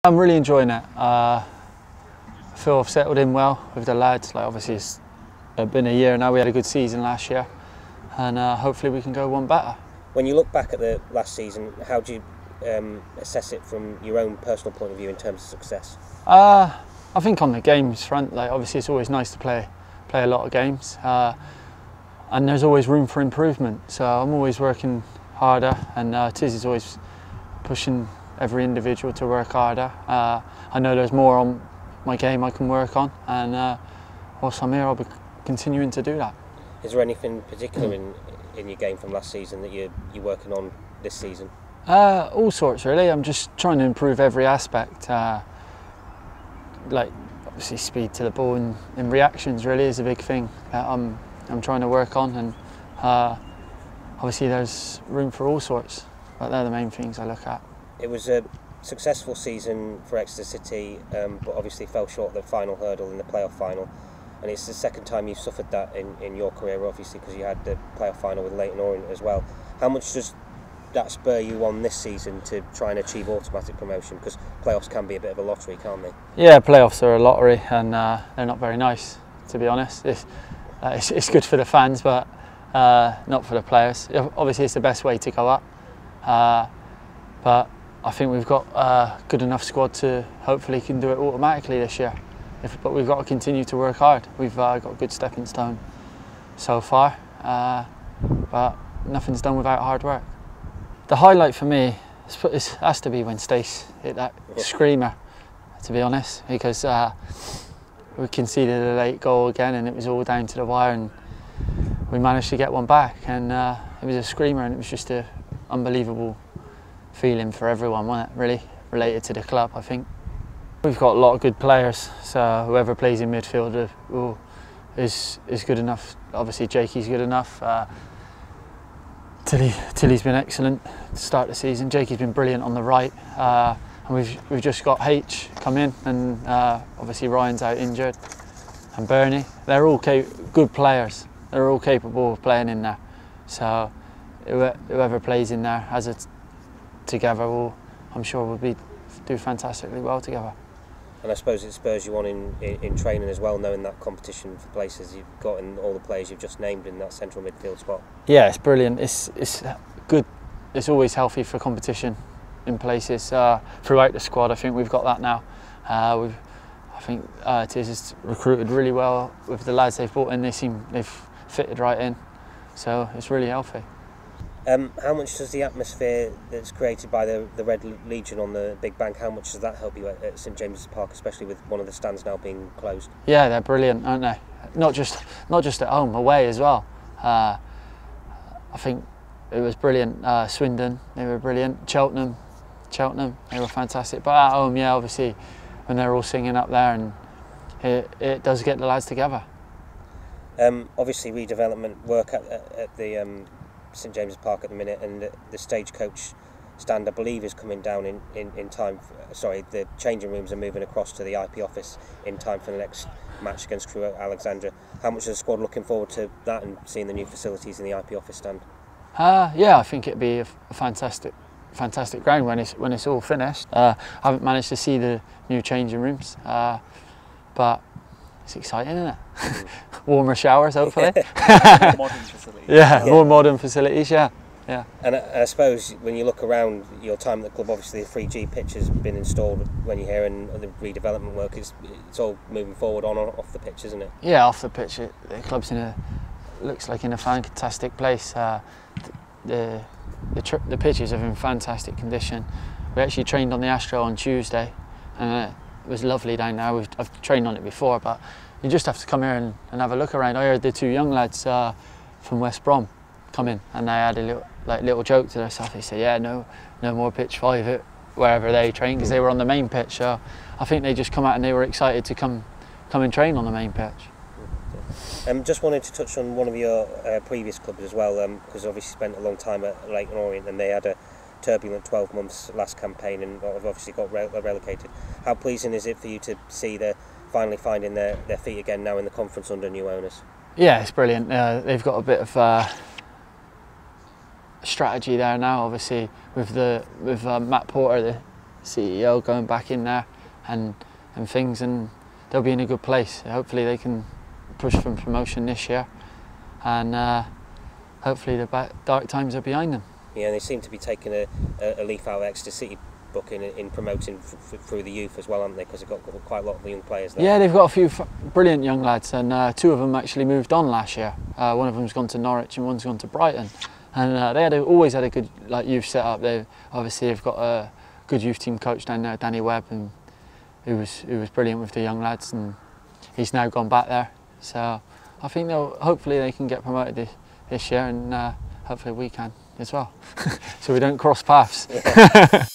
I'm really enjoying it. I feel I've settled in well with the lads. Like, obviously it's been a year now. We had a good season last year, and hopefully we can go one better. When you look back at the last season, how do you assess it from your own personal point of view in terms of success? I think on the games front, like, obviously it's always nice to play a lot of games, and there's always room for improvement. So I'm always working harder, and Tiz is always pushing every individual to work harder. I know there's more on my game I can work on, and whilst I'm here I'll be continuing to do that. Is there anything particular in your game from last season that you're working on this season? All sorts, really. I'm just trying to improve every aspect. Like, obviously speed to the ball and reactions really is a big thing that I'm trying to work on, and obviously there's room for all sorts, but they're the main things I look at. It was a successful season for Exeter City, but obviously fell short of the final hurdle in the playoff final, and it's the second time you've suffered that in your career, obviously, because you had the playoff final with Leyton Orient as well. How much does that spur you on this season to try and achieve automatic promotion, because playoffs can be a bit of a lottery, can't they? Yeah, playoffs are a lottery, and they're not very nice, to be honest. It's good for the fans, but not for the players. Obviously it's the best way to go up, but I think we've got a good enough squad to hopefully can do it automatically this year. But we've got to continue to work hard. We've got a good stepping stone so far, but nothing's done without hard work. The highlight for me has to be when Stace hit that screamer, to be honest, because we conceded a late goal again and it was all down to the wire, and we managed to get one back, and it was a screamer, and it was just an unbelievable feeling for everyone, wasn't it? Really related to the club, I think. We've got a lot of good players, so whoever plays in midfield is good enough. Obviously Jakey's good enough. Tilly's been excellent to start the season. Jakey's been brilliant on the right, and we've just got H come in, and obviously Ryan's out injured, and Bernie. They're all good players. They're all capable of playing in there. So whoever plays in there as a together, I'm sure will do fantastically well together. And I suppose it spurs you on in training as well, knowing that competition for places you've got in all the players you've just named in that central midfield spot. Yeah, it's brilliant. It's good. It's always healthy for competition in places throughout the squad. I think we've got that now. I think Tiz has recruited really well with the lads they've brought in. They've fitted right in, so it's really healthy. How much does the atmosphere that's created by the Red Legion on the Big Bank, how much does that help you at St James's Park, especially with one of the stands now being closed? Yeah, they're brilliant, aren't they? Not just at home, away as well. I think it was brilliant. Swindon, they were brilliant. Cheltenham, they were fantastic. But at home, yeah, obviously, when they're all singing up there, and it does get the lads together. Obviously, redevelopment work at the St James's Park at the minute, and the Stagecoach stand, I believe, is coming down in time. The changing rooms are moving across to the IP office in time for the next match against Crewe Alexandra. How much is the squad looking forward to that and seeing the new facilities in the IP office stand? Yeah, I think it'd be a fantastic ground when it's all finished. I haven't managed to see the new changing rooms, but it's exciting, isn't it? Warmer showers, hopefully. Modern facilities. Yeah, more modern facilities, yeah. And I suppose when you look around your time at the club, obviously the 3G pitch has been installed when you're here, and the redevelopment work it's all moving forward on and off the pitch, isn't it? Yeah, off the pitch, the club's looks like in a fantastic place. The pitches are in fantastic condition. We actually trained on the Astro on Tuesday, and it was lovely down there. I've trained on it before, but you just have to come here and have a look around. I heard the two young lads from West Brom come in, and they had a little joke to themselves. They said, "Yeah, no more pitch 5 wherever they train," because they were on the main pitch. So I think they just come out and they were excited to come and train on the main pitch. Just wanted to touch on one of your previous clubs as well, because obviously spent a long time at Leyton Orient, and they had a turbulent 12 months last campaign and obviously got relegated. How pleasing is it for you to see they're finally finding their feet again now in the conference under new owners? Yeah, it's brilliant. They've got a bit of strategy there now, obviously with Matt Porter, CEO going back in there and things, and they'll be in a good place. Hopefully they can push for promotion this year, and hopefully the dark times are behind them. Yeah, and they seem to be taking a leaf out of Exeter City book in promoting through the youth as well, haven't they? Because they've got quite a lot of young players there. Yeah, they've got a few brilliant young lads, and 2 of them actually moved on last year. One of them's gone to Norwich and one's gone to Brighton, and they always had a good youth set up. They obviously have got a good youth team coach down there, Danny Webb, and who was brilliant with the young lads, and he's now gone back there. So I think hopefully they can get promoted this year, and hopefully we can as well, so we don't cross paths. Yeah.